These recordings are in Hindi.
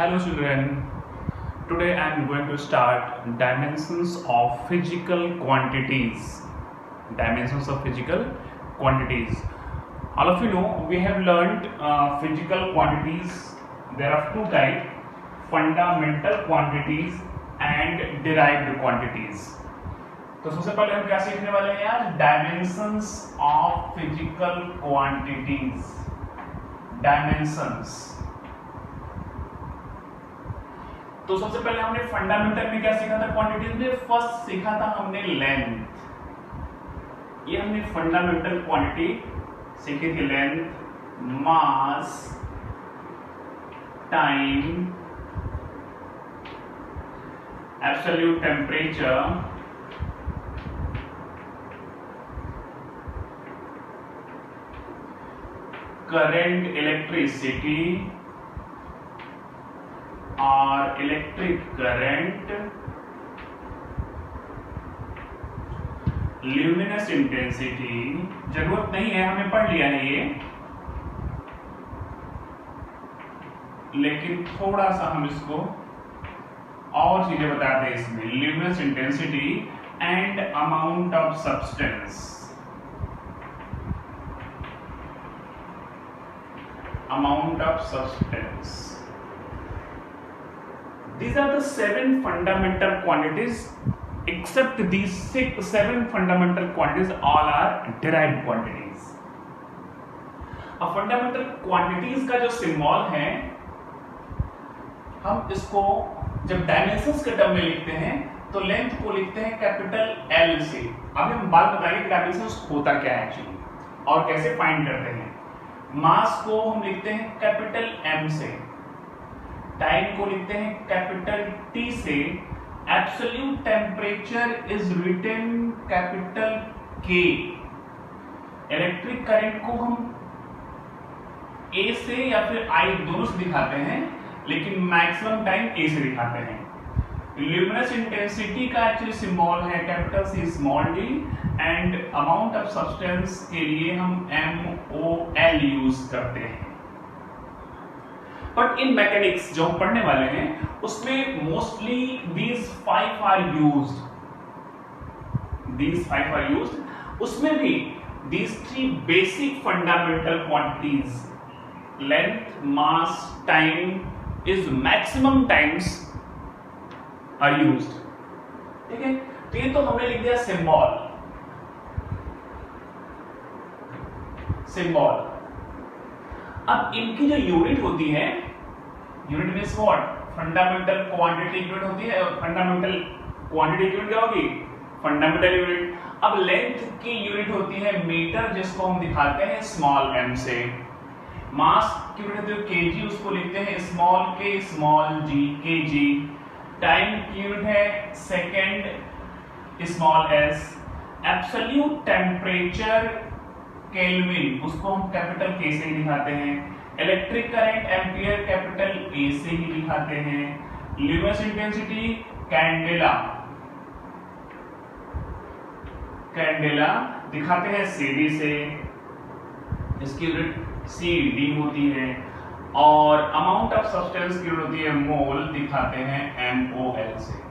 Hello children, today I am going to start dimensions of physical quantities. Dimensions of physical quantities. All of you know we have learned physical quantities. There are two types, fundamental quantities and derived quantities. तो सबसे पहले हम क्या सीखने वाले हैं यार, dimensions of physical quantities. Dimensions. तो सबसे पहले हमने फंडामेंटल में क्या सीखा था, क्वांटिटीज में फर्स्ट सीखा था हमने लेंथ. ये हमने फंडामेंटल क्वांटिटी सीखी थी, length, mass, time, absolute temperature, current, electricity और इलेक्ट्रिक करंट, ल्यूमिनस इंटेंसिटी. जरूरत नहीं है, हमने पढ़ लिया है ये, लेकिन थोड़ा सा हम इसको और चीजें बता दें इसमें. Luminous intensity and amount of substance. Amount of substance. These are the 7 fundamental quantities. Except these 7 fundamental quantities, all are derived quantities. अब fundamental quantities का जो symbol है, हम इसको जब dimensions के टर्म में लिखते हैं तो लेंथ को लिखते हैं कैपिटल L से. अब हम बात बताएंगे कि dimensions होता क्या है एक्चुअली और कैसे फाइंड करते हैं. मास को हम लिखते हैं कैपिटल M से, टाइम को लिखते हैं कैपिटल T से, absolute temperature is written capital K, electric current को हम A से या फिर I दोनों से दिखाते हैं, लेकिन मैक्सिमम टाइम A से दिखाते हैं. ल्यूमिनस इंटेंसिटी का एक्चुअली सिंबल है capital C small d, and amount of substance के लिए हम MOL यूज करते हैं. बट इन मैकेनिक्स जो हम पढ़ने वाले हैं उसमें मोस्टली these 5 are used. उसमें भी these 3 basic fundamental quantities, length, mass, time is maximum times are used. ठीक है, तो ये तो हमने लिख दिया सिंबल. अब इनकी जो यूनिट होती है, unit means what, fundamental quantity unit होती है. फंडामेंटल क्वांटिटी यूनिट क्या होगी, फंडामेंटल यूनिट. अब लेंथ की यूनिट होती है मीटर, जिसको हम दिखाते हैं स्मॉल m से. मास की यूनिट होती है केजी, उसको लिखते हैं small k small g kg. Time की यूनिट है second small s. Absolute temperature kelvin, उसको हम कैपिटल K से ही दिखाते हैं. Electric current ampere capital A से ही दिखाते हैं. ल्यूमिनस इंटेंसिटी कैंडेला दिखाते हैं CD से, इसकी यूनिट CD होती है. और अमाउंट ऑफ सब्सटेंस की यूनिट होती है मोल, दिखाते हैं MOL से.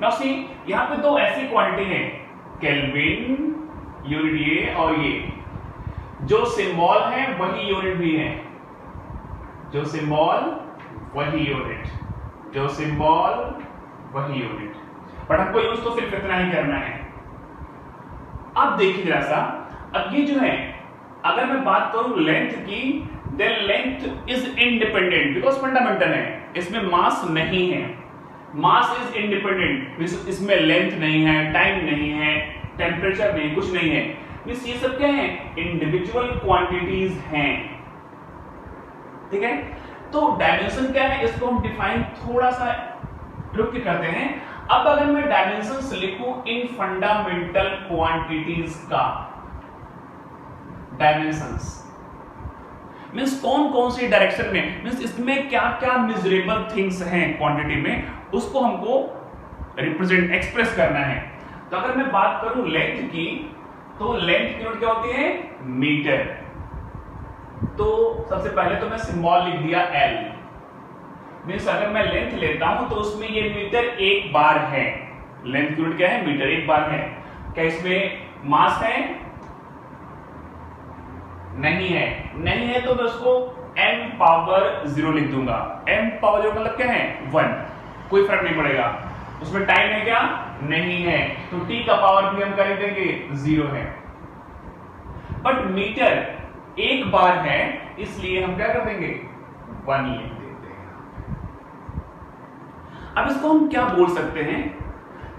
नाउ सी, यहां पे दो ऐसी क्वांटिटी है, केल्विन यूनिट ये और ये. जो सिंबल है वही यूनिट भी है, जो सिंबल वही यूनिट, जो सिंबल वही यूनिट. बट हमको यूज तो सिर्फ इतना ही करना है. अब देखिए जरा सा, अब ये जो है, अगर मैं बात करूं लेंथ की, then length is independent because fundamental है. इसमें मास नहीं है, मास इज इंडिपेंडेंट, इसमें लेंथ नहीं है, टाइम नहीं है, टेम्परेचर नहीं, कुछ नहीं है. मींस ये सब क्या है, इंडिविजुअल क्वांटिटीज हैं. ठीक है, तो डायमेंशन क्या है, इसको हम डिफाइन थोड़ा सा रुक के करते हैं. अब अगर मैं डायमेंशंस लिखूं इन फंडामेंटल क्वांटिटीज का, डायमेंशंस मींस कौन कौन सी डायरेक्शन में, मींस इसमें क्या क्या मेजरेबल थिंग्स हैं क्वांटिटी में, उसको हमको रिप्रेजेंट एक्सप्रेस करना है. तो अगर मैं बात करूं लेंथ की, तो लेंथ की यूनिट क्या होती है, मीटर. तो सबसे पहले तो मैं सिंबल लिख दिया L. मीन्स अगर मैं लेंथ लेता हूं तो उसमें ये मीटर एक बार है। लेंथ यूनिट क्या है? मीटर एक बार है। क्या इसमें मास है? नहीं है। नहीं है तो मैं उसको m पावर 0 लिख दूंगा। m पावर 0 मतलब क्या है? 1। कोई फर्क नहीं पड़ेगा। उसमें टाइम है क्या? नहीं है, तो t का पावर भी हम कर देंगे 0 है। बट मीटर एक बार है, इसलिए हम क्या कर देंगे? 1 लिख देते हैं। अब इसको हम क्या बोल सकते हैं?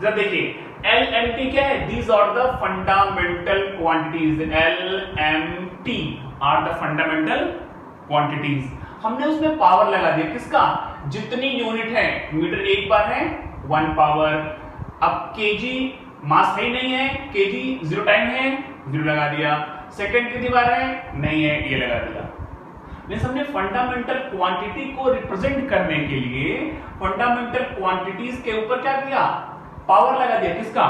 जरा देखिए, L M T क्या है? These are the fundamental quantities. L M T are the fundamental quantities. हमने उसमें पावर लगा दिया, किसका? जितनी यूनिट है, मीटर एक बार है 1 पावर। अब केजी मास है ही नहीं है, केजी 0 टाइम है 0 लगा दिया। सेकंड कितनी बार है? नहीं है, ये लगा दिया। मींस हमने फंडामेंटल क्वांटिटी को रिप्रेजेंट करने के लिए फंडामेंटल क्वांटिटीज के ऊपर क्या किया? पावर लगा दिया, किसका?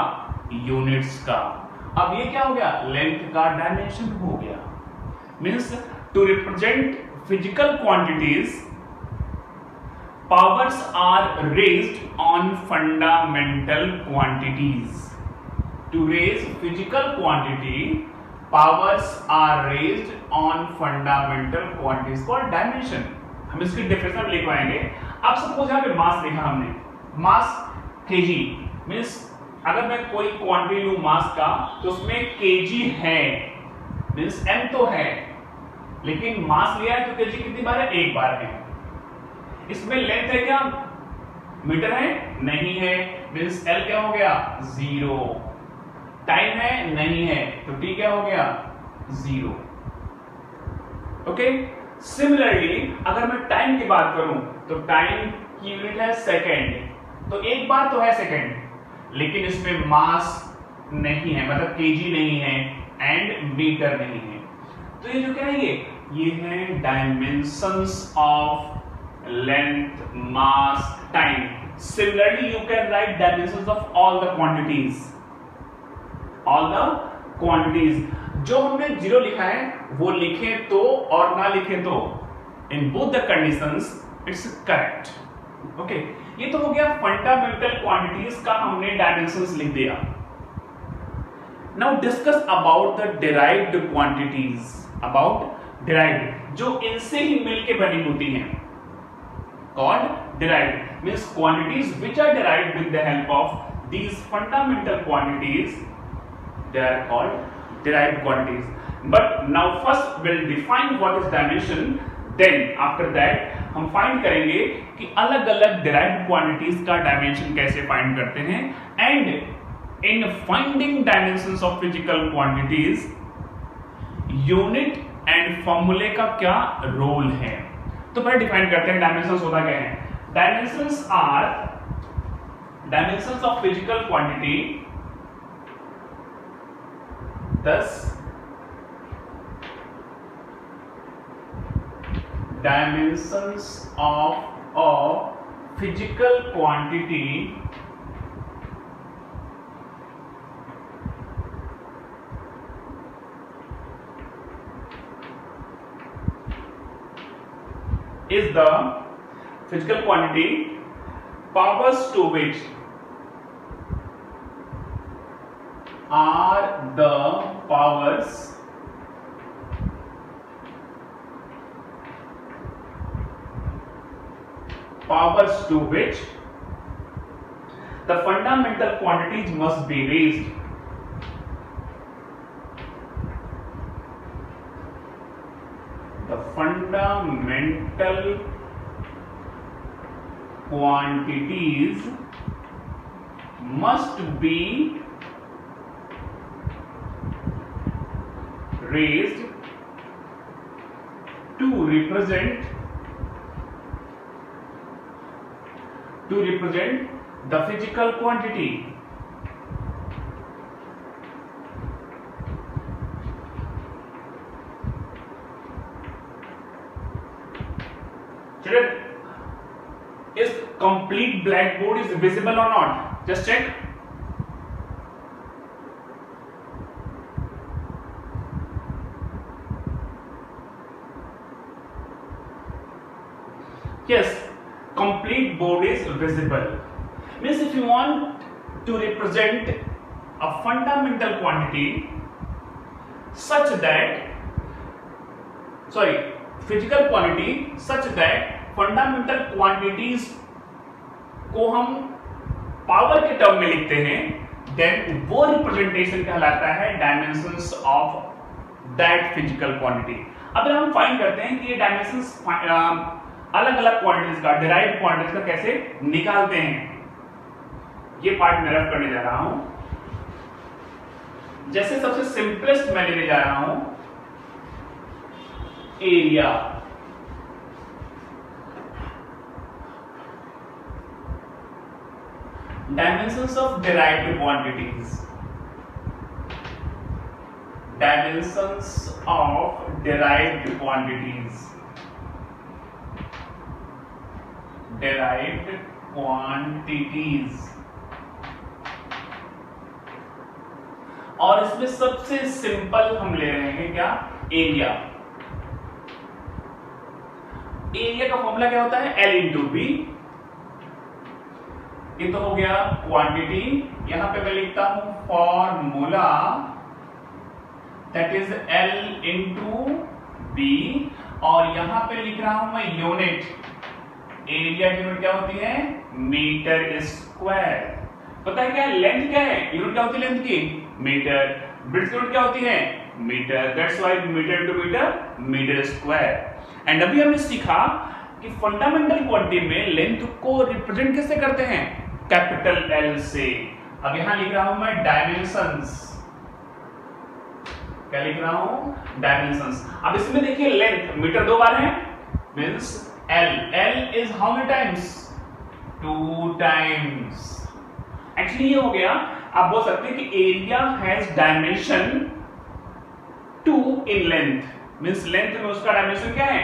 यूनिट्स का। अब ये क्या हो गया? लेंथ का डायमेंशन हो गया। Means to represent physical quantities, powers are raised on fundamental quantities. To raise physical quantity, powers are raised on fundamental quantities called dimension. हम इसकी डेफिनेशन लिख पाएंगे। अब सपोज यहाँ पे मास लिखा हमने, मास kg, मीन्स अगर मैं कोई क्वांटिटी लूं मास का तो उसमें kg है, मीन्स m तो है, लेकिन मास लिया है तो kg कितनी बार है? एक बार है। इसमें लेंथ है क्या? मीटर है? नहीं है, मींस L क्या हो गया? 0। टाइम है? नहीं है, तो T क्या हो गया? 0। ओके। सिमिलरली अगर मैं टाइम की बात करूं तो टाइम की यूनिट है सेकेंड, तो एक बार तो है सेकेंड, लेकिन इसमें मास नहीं है, मतलब केजी नहीं है एंड मीटर नहीं है। तो ये जो क्या है, ये है dimensions of length, mass, time. Similarly, you can write dimensions of all the quantities. All the quantities. जो हमने 0 लिखा है वो लिखे तो और ना लिखे तो, in both the conditions it's correct. Okay. ये तो हो गया fundamental quantities का, हमने dimensions लिख दिया. Now discuss about the derived quantities. About derived, जो इनसे ही मिलके बनी होती हैं, called derived, means quantities which are derived with the help of these fundamental quantities, they are called derived quantities. But now first we'll define what is dimension, then after that हम find करेंगे कि अलग अलग derived quantities का dimension कैसे find करते हैं, and in finding dimensions of physical quantities unit and formula का क्या रोल है। तो पहले डिफाइन करते हैं डायमेंशंस होता क्या है। Dimensions are dimensions of physical quantity, thus dimensions of a physical quantity is the physical quantity powers to which are the powers to which the fundamental quantities must be raised. The fundamental quantities must be raised to represent the physical quantity. Children, is complete blackboard is visible or not? Just check. Yes, complete board is visible. Means if you want to represent a fundamental quantity such that, physical quantity such that fundamental quantities को हम पावर के टर्म में लिखते हैं, देन वो रिप्रेजेंटेशन कहलाता है dimensions of that physical quantity. अगर हम फाइंड करते हैं कि ये डायमेंशंस अलग अलग क्वांटिटीज का, डिराइव्ड क्वांटिटीज का कैसे निकालते हैं, ये पार्ट मैं रफ करने जा रहा हूं। जैसे सबसे सिंपलेस्ट मैं लेने जा रहा हूं area. Dimensions of derived quantities. Dimensions of derived quantities. Derived quantities. और इसमें सबसे सिंपल हम ले रहे हैं क्या? एरिया। एरिया का फॉर्मूला क्या होता है? L into B. ये तो हो गया क्वांटिटी। यहां पे मैं लिखता हूं formula, that is L into B, और यहां पे लिख रहा हूं मैं यूनिट। एरिया की यूनिट क्या होती है? Metre square. पता है क्या लेंथ क्या है? यूनिट क्या होती है लेंथ की? मीटर। ब्रेड्थ की यूनिट क्या होती है? Metre. That's why metre to metre, metre square. And अभी हमने सीखा कि फंडामेंटल क्वांटिटी में लेंथ को रिप्रेजेंट कैसे करते हैं? कैपिटल एल से। अब यहां लिख रहा हूं मैं डायमेंशंस। क्या लिख रहा हूं? डायमेंशंस। अब इसमें देखिए लेंथ मीटर 2 बार है, means L is how many times? 2 times. Actually ये हो गया, आप बोल सकते हैं कि area has dimension 2 in length, means length में उसका डायमेंशन क्या है?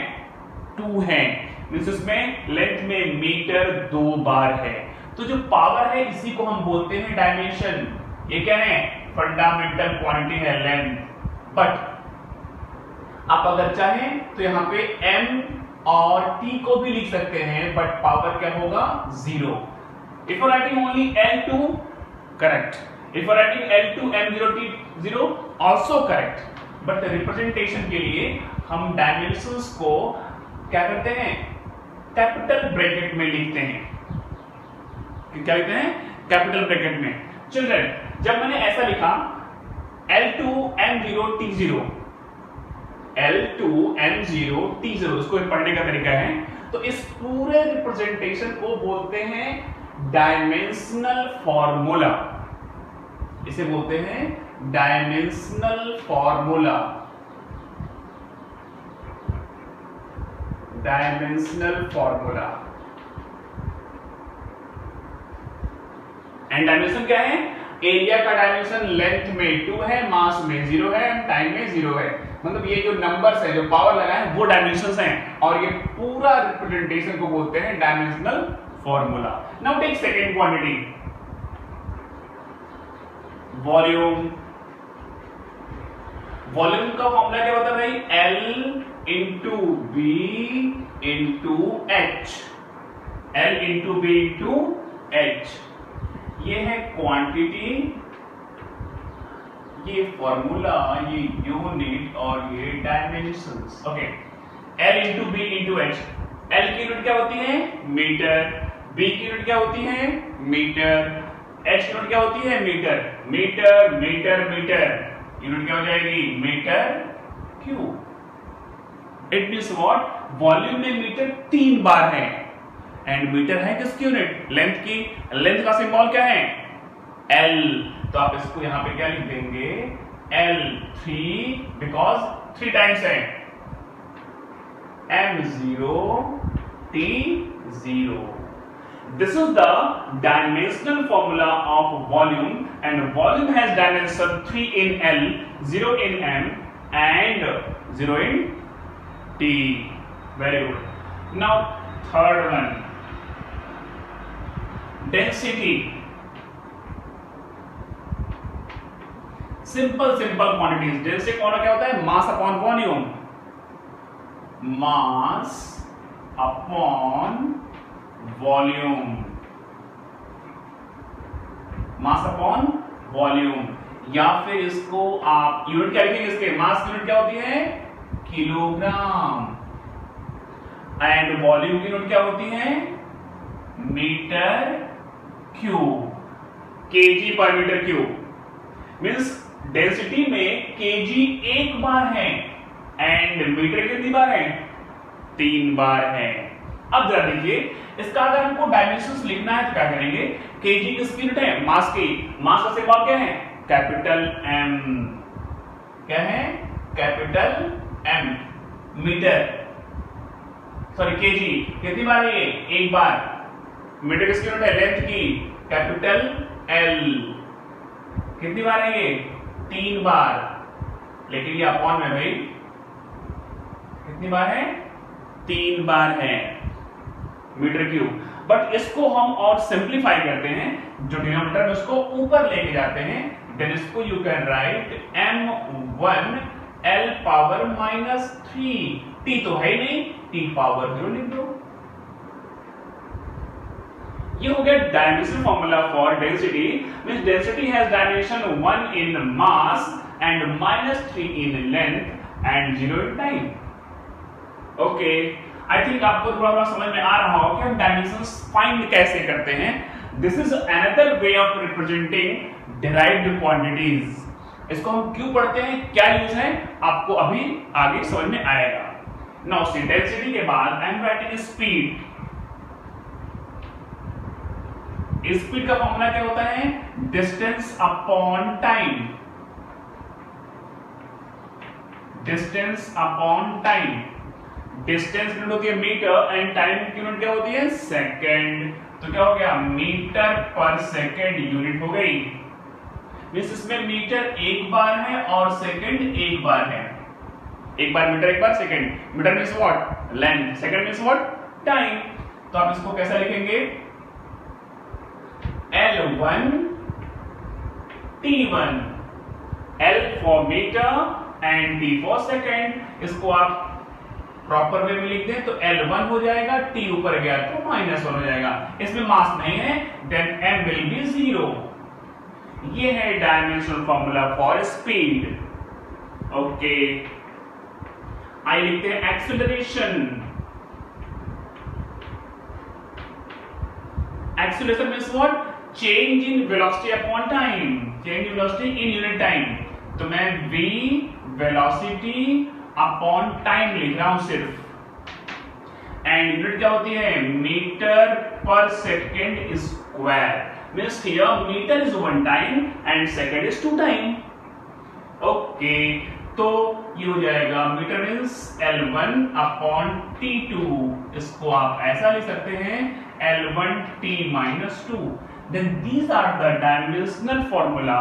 2 है, मींस उसमें लेंथ में मीटर 2 बार है। तो जो पावर है इसी को हम बोलते हैं डायमेंशन। ये क्या है? फंडामेंटल क्वांटिटी है लेंथ। बट आप अगर चाहें तो यहां पे m और t को भी लिख सकते हैं, बट पावर क्या होगा? 0। If you're writing only L2, correct. If you're writing L2 M0 T0, also correct. But representation के लिए हम डायमेंशंस को क्या करते हैं? कैपिटल ब्रैकेट में लिखते हैं। क्या लिखते हैं? कैपिटल ब्रैकेट में। चिल्ड्रन, जब मैंने ऐसा लिखा L2 M0 T0, L2 M0 T0, इसको पढ़ने का तरीका है, तो इस पूरे रिप्रेजेंटेशन को बोलते हैं डायमेंशनल फॉर्मूला। इसे बोलते हैं dimensional formula. Dimensional formula. And dimension क्या है? एरिया का डायमेंशन लेंथ में 2 है, मास में 0 है, टाइम में 0 है। मतलब ये जो नंबर्स है, जो पावर लगा है, वो डायमेंशंस हैं, और ये पूरा रिप्रेजेंटेशन को बोलते हैं dimensional formula. Now take second quantity, volume. Volume का फॉर्मूला क्या होता है भाई? L into B into H. L into B into H, ये है क्वांटिटी, ये फॉर्मूला, ये यूनिट, और ये dimensions. Okay, L into B into H. L की यूनिट क्या होती है? मीटर। B की यूनिट क्या होती है? मीटर। H की यूनिट क्या होती है? Metre. Metre metre metre, unit क्या हो जाएगी? Metre cube. It means what? Volume में मीटर 3 बार है, एंड मीटर है किसकी यूनिट? लेंथ की। लेंथ का सिंबल क्या है? L। तो आप इसको यहां पे क्या लिख देंगे? L3, बिकॉज 3 टाइम्स है। M0 T0। This is the dimensional formula of volume, and volume has dimension 3 in L, 0 in M, and 0 in T. Very good. Now third one, density. Simple quantities. Density कौन क्या होता है? Mass upon volume. Mass upon volume, mass upon volume, या फिर इसको आप यूनिट क्या लिखेंगे, इसके मास यूनिट क्या होती है, किलोग्राम, एंड वॉल्यूम की यूनिट क्या होती है, मीटर क्यूब, केजी पर मीटर क्यूब। मींस डेंसिटी में केजी एक बार है एंड मीटर कितनी बार है, 3 बार है। अब जरा देखिए, इसका अगर हमको डायमेंशंस लिखना है तो क्या करेंगे, केजी किसकी यूनिट है, मास की, मास का सिंबल क्या है, कैपिटल एम, क्या है, capital M, metre, sorry KG कितनी बार है ये, एक बार, मीटर किसकी यूनिट है, लेंथ की, कैपिटल एल, कितनी बार है ये, 3 बार, लेकिन ये अपॉन में भाई कितनी बार है, 3 बार है, मीटर क्यूब। बट इसको हम और सिंप्लीफाई करते हैं, जो डिनोमिनेटर में उसको ऊपर लेके जाते हैं, देन इसको you can write m1 l power -3, t तो है ही नहीं, t पावर 0 लिख दो। ये हो गया dimension formula for density, means density has dimension 1 in mass and -3 in length and 0 in time. Okay, I think आपको थोड़ा समझ में आ रहा हो कि हम डायमेंशंस फाइंड कैसे करते हैं। This is another way of representing derived quantities. इसको हम क्यों पढ़ते हैं, क्या यूज है, आपको अभी आगे समझ में आएगा। नाउ सी, डेंसिटी के बाद I am writing speed. Speed का फॉर्मूला क्या होता है, distance upon time, distance upon time. Distance unit होती है मीटर एंड टाइम की यूनिट क्या होती है, सेकंड। तो क्या हो गया, मीटर पर सेकंड यूनिट हो गई। मींस इसमें मीटर एक बार है और सेकंड एक बार है, एक बार मीटर एक बार second. Metre means what, length, second means what, time. तो आप इसको कैसा लिखेंगे, L1 T1, L for metre and T for second. इसको आप प्रॉपर वे में लिख दें तो L1 हो जाएगा, T ऊपर गया तो -1 हो जाएगा। इसमें मास नहीं है, देन M विल बी 0। ये है dimensional formula for speed. Okay, आइए लिखते हैं acceleration. Acceleration means what, change in velocity upon time, change in velocity in unit time. तो मैं v वेलोसिटी अपॉन टाइम लिख रहा हूं सिर्फ, एंड यूनिट क्या होती है, मीटर पर second square. Means here metre is 1 time and second is 2 time. Okay, तो ये हो जाएगा metre means L1 upon T2। इसको आप ऐसा लिख सकते हैं L1 T-2। Then these are the dimensional formula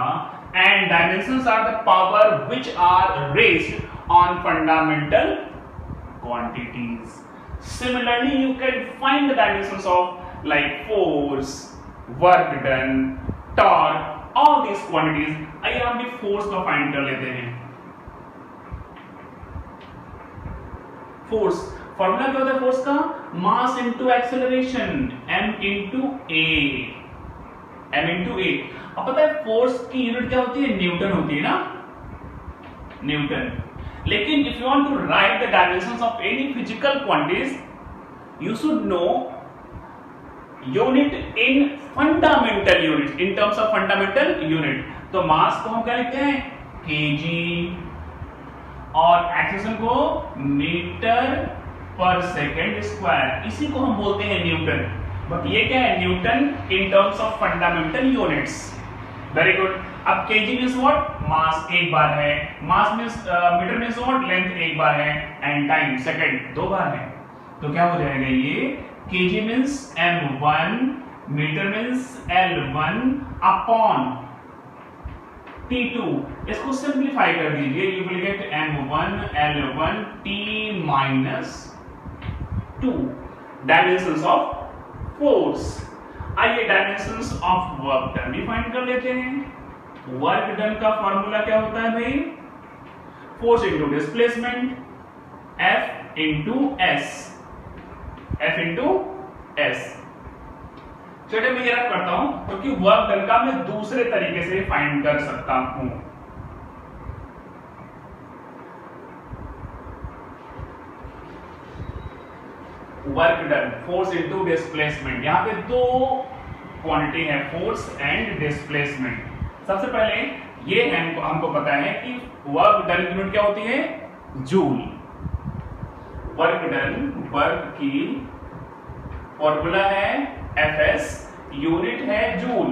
and dimensions are the power which are raised on fundamental quantities. Similarly, you can find the dimensions of like force, work done, torque, all these quantities. आइए हम भी force का find कर लेते हैं। फोर्स फॉर्मूला क्या होता है फोर्स का, mass into acceleration, m into a, m into a। अब पता है फोर्स की यूनिट क्या होती है, न्यूटन होती है ना, न्यूटन। लेकिन if you want to write the dimensions of any physical quantities, you should know unit in fundamental unit, in terms of fundamental unit. तो मास को हम क्या लिखते हैं, केजी, और एक्सेलरेशन को मीटर पर सेकेंड स्क्वायर, इसी को हम बोलते हैं न्यूटन। बट ये क्या है, Newton in terms of fundamental units. Very good. अब केजी मींस व्हाट, मास एक बार है, mass means metre means what, length एक बार है, एंड टाइम सेकंड 2 बार है। तो क्या हो जाएगा ये, KG means m1, metre means L1 upon T2। इसको सिंप्लीफाई कर दीजिए, you will get m1 L1 T-2 dimensions of force. आइए डायमेंशंस ऑफ वर्क डन भी फाइंड कर लेते हैं। वर्क डन का फॉर्मूला क्या होता है भाई, force into displacement, F into S, F into S। चलिए मैं ये रफ करता हूं, क्योंकि वर्क डन का मैं दूसरे तरीके से फाइंड कर सकता हूं। Work done force into displacement, यहां पे दो क्वांटिटी है, फोर्स एंड डिस्प्लेसमेंट। सबसे पहले ये है, हमको पता है कि वर्क डन यूनिट क्या होती है, जूल। वर्क डन, वर्क की फॉर्मूला है एफएस, यूनिट है जूल।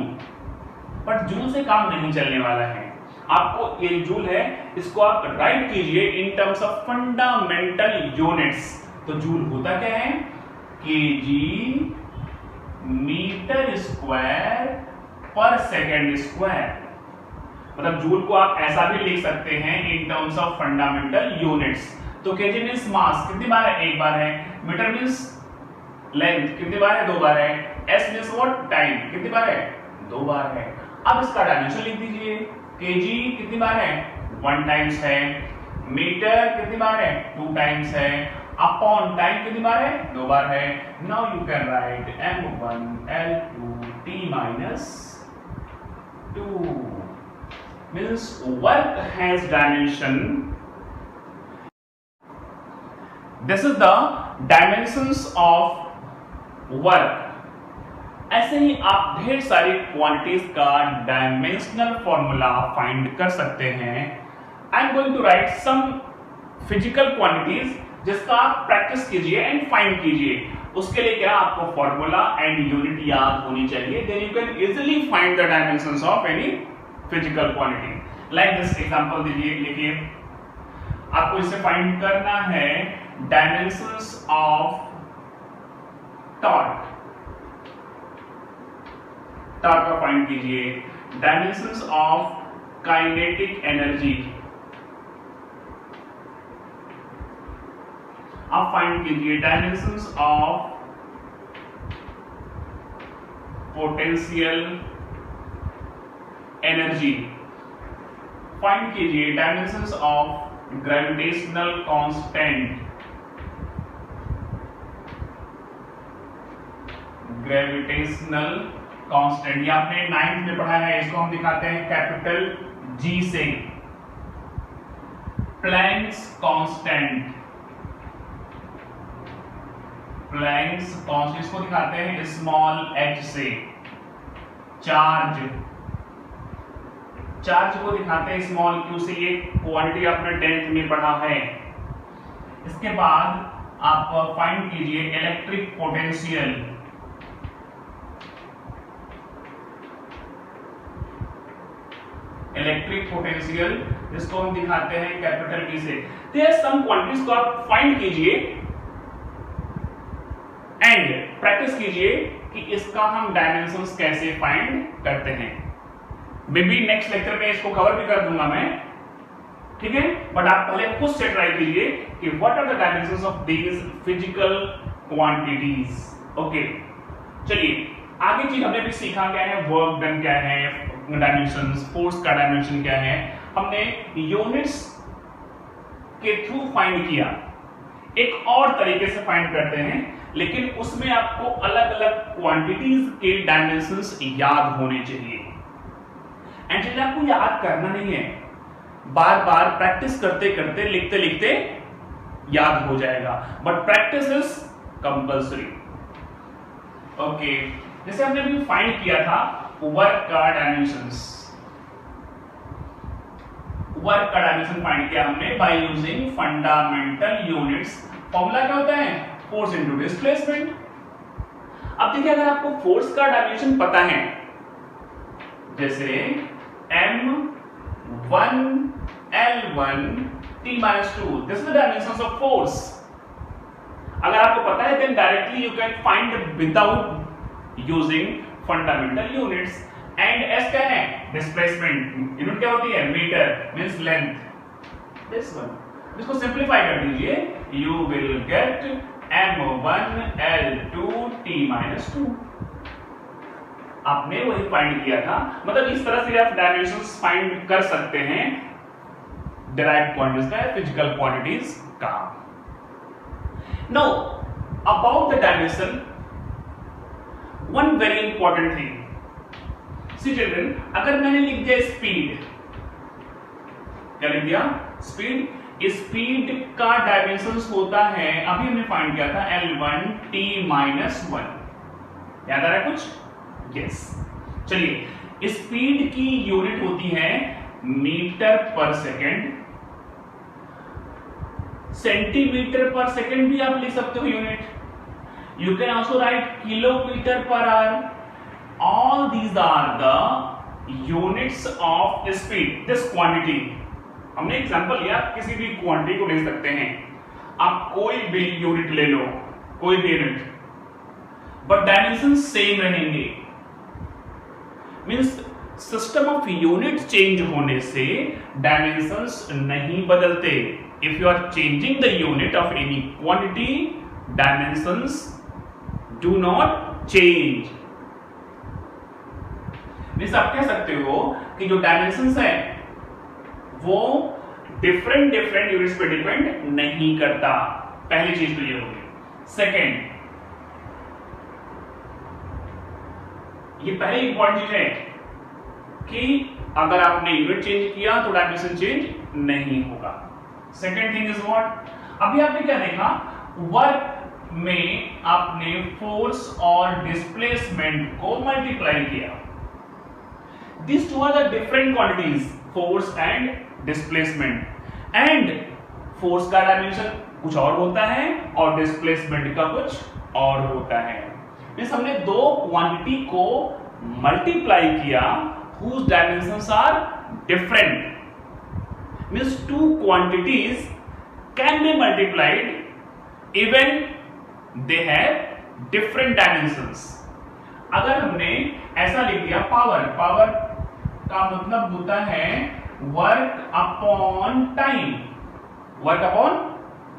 बट जूल से काम नहीं चलने वाला है, आपको ये जूल है, इसको आप राइट कीजिए इन टर्म्स ऑफ फंडामेंटल यूनिट्स। तो जूल होता क्या है, केजी मीटर स्क्वायर पर सेकेंड स्क्वायर। मतलब जूल को आप ऐसा भी लिख सकते हैं इन टर्म्स ऑफ फंडामेंटल यूनिट्स। तो केजी मींस मास, कितनी बार है, एक बार है। मीटर मींस लेंथ, कितनी बार है, दो बार है। एस मींस व्हाट, टाइम, कितनी बार है, दो बार है। अब इसका डायमेंशन लिख दीजिए, केजी कितनी बार है, 1 टाइम्स है। मीटर कितनी बार है, 2 टाइम्स है। अपॉन टाइम कितनी बार है, 2 बार है। Now you can write m1 l2 t minus 2 means work has dimension. This is the dimensions of work. ऐसे ही आप ढेर सारी क्वांटिटीज का डायमेंशनल फॉर्मूला फाइंड कर सकते हैं। I am going to write some physical quantities जिसका आप प्रैक्टिस कीजिए एंड फाइंड कीजिए। उसके लिए क्या, आपको फॉर्मूला एंड यूनिट याद होनी चाहिए, then you can easily find the dimensions of any physical quantity. Like this example दीजिए, लिखिए, आपको इसे फाइंड करना है डायमेंशंस ऑफ टॉर्क। टॉर्क का फाइंड कीजिए। डायमेंशंस ऑफ काइनेटिक एनर्जी आप फाइंड कीजिए। Dimensions of potential energy find कीजिए। Dimensions of gravitational constant, gravitational constant, ये आपने 9th में पढ़ा है, इसको हम दिखाते हैं कैपिटल जी से। प्लैंक्स कांस्टेंट, प्लैंक्स कांस्टेंट इसको दिखाते हैं स्मॉल h से। चार्ज, चार्ज को दिखाते हैं स्मॉल q से। ये क्वांटिटी आपने 10th में पढ़ा है। इसके बाद आप फाइंड कीजिए इलेक्ट्रिक पोटेंशियल। इलेक्ट्रिक पोटेंशियल जिसको हम दिखाते हैं कैपिटल V से। तो ये सम क्वांटिटीज को आप फाइंड कीजिए एंड प्रैक्टिस कीजिए कि इसका हम डायमेंशंस कैसे फाइंड करते हैं। मे बी नेक्स्ट लेक्चर में इसको कवर भी कर दूंगा मैं, ठीक है। बट आप पहले खुद से ट्राई कीजिए कि what are the dimensions of these physical quantities. Okay, चलिए आगे चीज हमने भी सीखा क्या है, वर्क डन क्या है, डायमेंशंस, फोर्स का डायमेंशन क्या है, हमने यूनिट्स के थ्रू फाइंड किया। एक और तरीके से फाइंड करते हैं, लेकिन उसमें आपको अलग अलग क्वांटिटीज के डायमेंशंस याद होने चाहिए। एंड आपको याद करना नहीं है, बार बार प्रैक्टिस करते करते, लिखते लिखते याद हो जाएगा। But practice is compulsory. Okay, जैसे हमने अभी फाइंड किया था वर्क का डायमेंशंस। वर्क का डायमेंशन फाइंड किया हमने by using fundamental units. Formula क्या होता है, फोर्स इनटू डिस्प्लेसमेंट। अब देखिए, अगर आपको फोर्स का डायमेंशन पता है, जैसे m1 l1 t-2, this is the dimensions of force. अगर आपको पता है then directly you can find without using fundamental units. And s क्या है, डिस्प्लेसमेंट। यूनिट क्या होती है, metre means length, this one. इसको सिंपलीफाई कर दीजिए, you will get m1 l2 t-2। आपने वही फाइंड किया था। मतलब इस तरह से आप डायमेंशंस फाइंड कर सकते हैं डिराइव्ड क्वांटिटीज का, फिजिकल क्वांटिटीज का। Now about the dimension, one very important thing, see children, अगर मैंने लिख दिया स्पीड, क्या लिख दिया? स्पीड। स्पीड का डायमेंशंस होता है, अभी हमने फाइंड किया था L1 t - 1, याद आ रहा है कुछ? यस। चलिए, स्पीड की यूनिट होती है मीटर पर सेकेंड, सेंटीमीटर पर सेकेंड भी आप लिख सकते हो unit, you can also write kilometre पर hour, all these are the units of speed, this quantity. हमने एग्जांपल लिया, किसी भी क्वांटिटी को ले सकते हैं आप, कोई भी यूनिट ले लो, कोई भी यूनिट, बट डायमेंशन सेम रहेंगे, means system of unit change होने से डायमेंशंस नहीं बदलते। If you are changing the unit of any quantity, dimensions do not change. Means आप कह सकते हो कि जो डायमेंशंस है वो डिफरेंट यूनिट्स पे डिपेंड नहीं करता। पहली चीज तो ये होगी। सेकेंड, ये पहली इंपॉर्टेंट चीज है कि अगर आपने यूनिट चेंज किया तो डायमेंशन चेंज नहीं होगा। सेकेंड थिंग इज व्हाट, अभी आपने क्या देखा, वर्क में आपने फोर्स और डिस्प्लेसमेंट को मल्टीप्लाई किया। These two are the different quantities, force and displacement, and force का डायमेंशन कुछ और होता है और डिस्प्लेसमेंट का कुछ और होता है। मींस हमने दो क्वांटिटी को मल्टीप्लाई किया whose dimensions are different, means two quantities can be multiplied even they have different dimensions। अगर हमने ऐसा लिख दिया पावर, पावर का मतलब होता है work upon time, work upon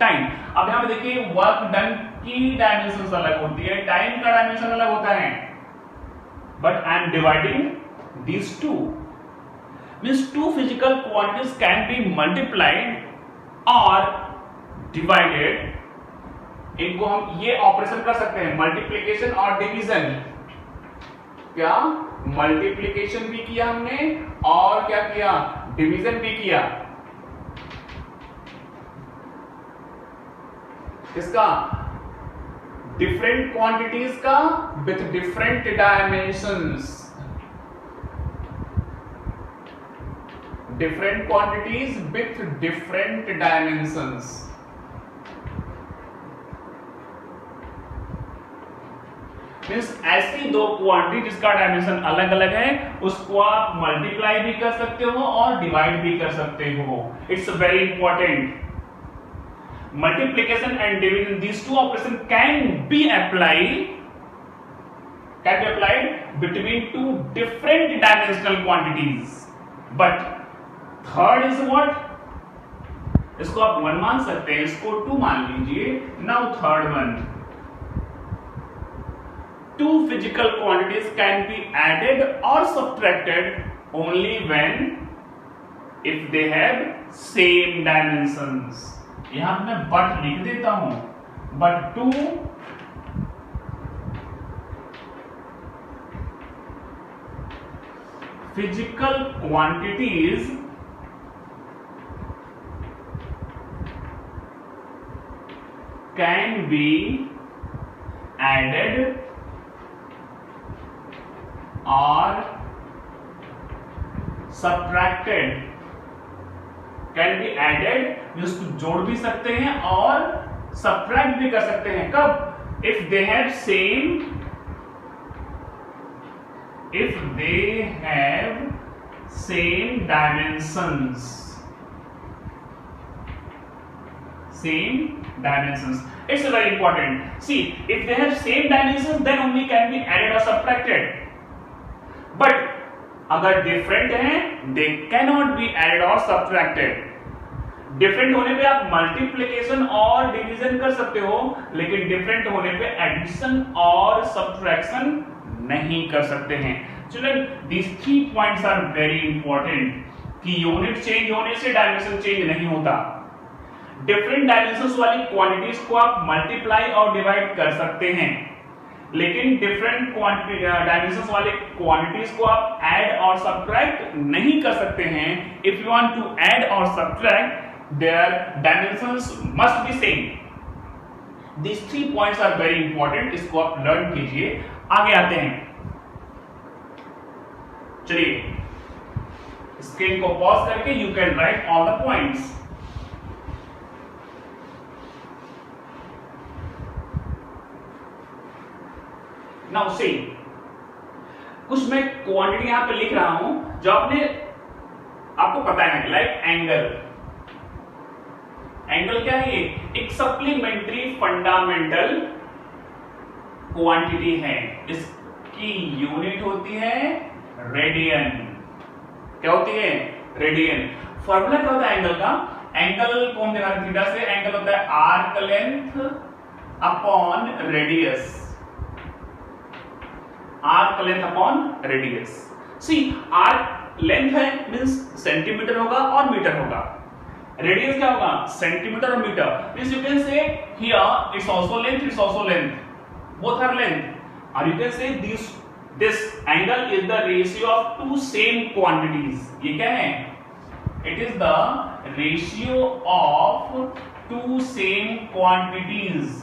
time. अब यहां पे देखिए, वर्क डन की डायमेंशंस अलग होती है, टाइम का डायमेंशन अलग होता है, but I am dividing these two, means two physical quantities can be multiplied और डिवाइडेड। इनको हम ये ऑपरेशन कर सकते हैं, मल्टीप्लिकेशन और डिवीजन। क्या मल्टीप्लिकेशन भी किया हमने और क्या किया, डिवीजन भी किया। इसका डिफरेंट क्वांटिटीज का with different dimensions, different quantities with different dimensions. Means ऐसी दो क्वांटिटी जिसका डायमेंशन अलग अलग है, उसको आप मल्टीप्लाई भी कर सकते हो और डिवाइड भी कर सकते हो। It's very important. Multiplication and division, these two operations can be applied between two different dimensional quantities, but third is what, इसको आप 1 मान सकते हैं, इसको 2 मान लीजिए। now third one, two physical quantities can be added or subtracted only when if they have same dimensions। यहां मैं but लिख देता हूं, but two physical quantities can be added और subtracted, can be added, इसको जोड़ भी सकते हैं और subtract भी कर सकते हैं। कब? if they have same dimensions, it's very important। see, if they have same dimensions then only can be added or subtracted, but अगर डिफरेंट हैं they cannot be added or subtracted। Different होने पे आप मल्टीप्लिकेशन और डिवीजन कर सकते हो, लेकिन डिफरेंट होने पे एडिशन और सब्ट्रैक्शन नहीं कर सकते हैं। Children, these 3 points are very important कि यूनिट चेंज होने से डायमेंशन चेंज नहीं होता। डिफरेंट डायमेंशंस वाली क्वांटिटीज को आप मल्टीप्लाई और डिवाइड कर सकते हैं, लेकिन डिफरेंट क्वांटिटी डायमेंशंस वाले क्वांटिटीज को आप ऐड और सब्ट्रैक्ट नहीं कर सकते हैं। If you want to add और subtract their dimensions must be same. These 3 points are very important, इसको आप लर्न कीजिए। आगे आते हैं, चलिए स्क्रीन को पॉज करके you can write all the points. Now see, कुछ मैं क्वांटिटी यहां पे लिख रहा हूं जो आपको पता है, लाइक एंगल। एंगल क्या है? एक सप्लीमेंट्री फंडामेंटल क्वांटिटी है। इसकी यूनिट होती है रेडियन। क्या होती है? रेडियन। फॉर्मूला क्या होता है एंगल का? एंगल को हम देखा थीटा से, एंगल होता है arc length upon radius. Arc length upon radius. See, arc length है मींस सेंटीमीटर होगा और मीटर होगा। रेडियस क्या होगा? सेंटीमीटर और metre. Means you can say here it's also length, it's also length, both are length. और you can say this angle is the ratio of two same quantities. ये क्या है? It is the ratio of two same quantities.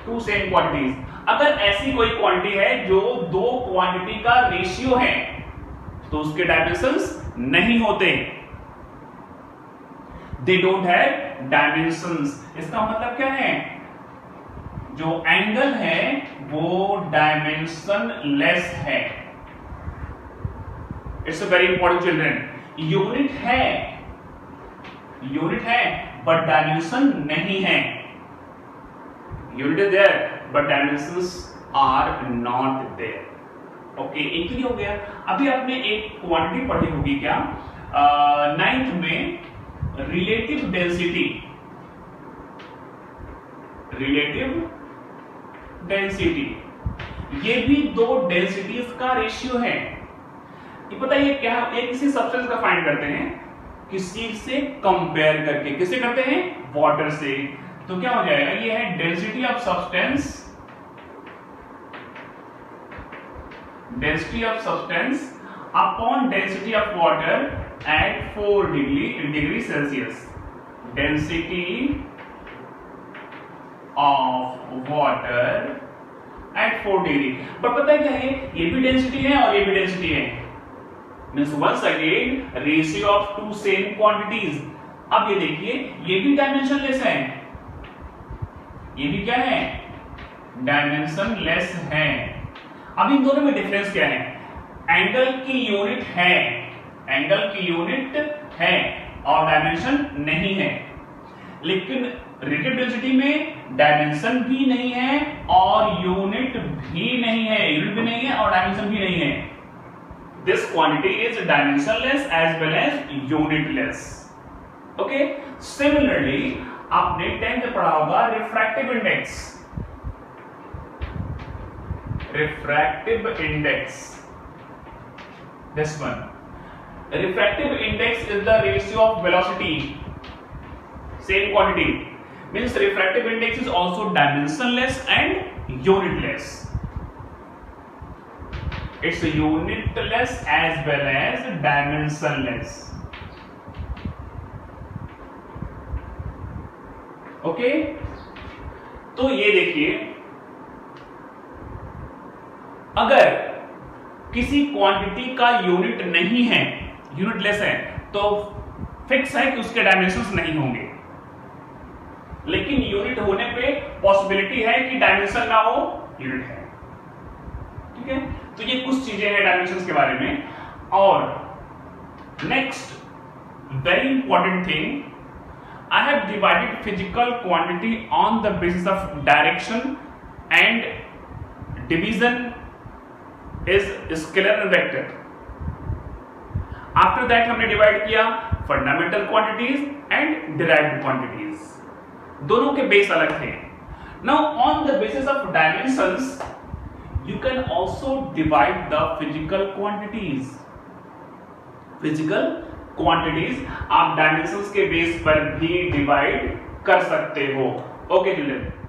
Two same quantities. अगर ऐसी कोई क्वांटिटी है जो दो क्वांटिटी का रेशियो है तो उसके डायमेंशंस नहीं होते, दे डोंट हैव डायमेंशंस। इसका मतलब क्या है? जो एंगल है वो डायमेंशन लेस है। It's a very important children. Unit है बट डायमेंशन नहीं है। Unit is there but dimensions are not there. Okay, एक ही हो गया। अभी आपने एक क्वांटिटी पढ़ी होगी क्या, 9th में, रिलेटिव डेंसिटी। ये भी दो डेंसिटीज का रेशियो है। ये पता है क्या? ये किसी सब्सटेंस का फाइंड करते हैं, किसी से कंपेयर करके। किसे करते हैं? वाटर से। तो क्या हो जाएगा? ये है density of substance, upon density of water at 4 degree Celsius. Density of water at 4 degree. पर पता है क्या है? ये भी डेंसिटी है और ये भी डेंसिटी है। Means once again ratio of two same quantities. अब ये देखिए, ये भी डायमेंशनलेस है, ये भी क्या है? डायमेंशन लेस है। अब इन दोनों में डिफरेंस क्या है? एंगल की यूनिट है और डायमेंशन नहीं है। लेकिन रिलेटिव डेंसिटी में डायमेंशन भी नहीं है और यूनिट भी नहीं है। यूनिट भी नहीं है और डायमेंशन भी नहीं है। This quantity is dimensionless as well as unitless. Okay, similarly आपने 10th पढ़ा होगा refractive index. This one, refractive index is the ratio of velocity, same quantity. Means refractive index is also dimensionless and unitless. It's unitless as well as dimensionless. Okay, तो ये देखिए, अगर किसी क्वांटिटी का यूनिट नहीं है, यूनिटलेस है, तो फिक्स है कि उसके डायमेंशंस नहीं होंगे। लेकिन यूनिट होने पे पॉसिबिलिटी है कि डायमेंशन ना हो, यूनिट है। ठीक है, तो ये कुछ चीजें हैं डायमेंशंस के बारे में। और next very important thing, I have divided physical quantity on the basis of direction and division is scalar and vector. After that हमने डिवाइड किया fundamental quantities and derived quantities. दोनों के बेस अलग थे। Now on the basis of dimensions you can also divide the physical quantities. Physical quantities आप डायमेंशंस के बेस पर भी डिवाइड कर सकते हो। Okay children.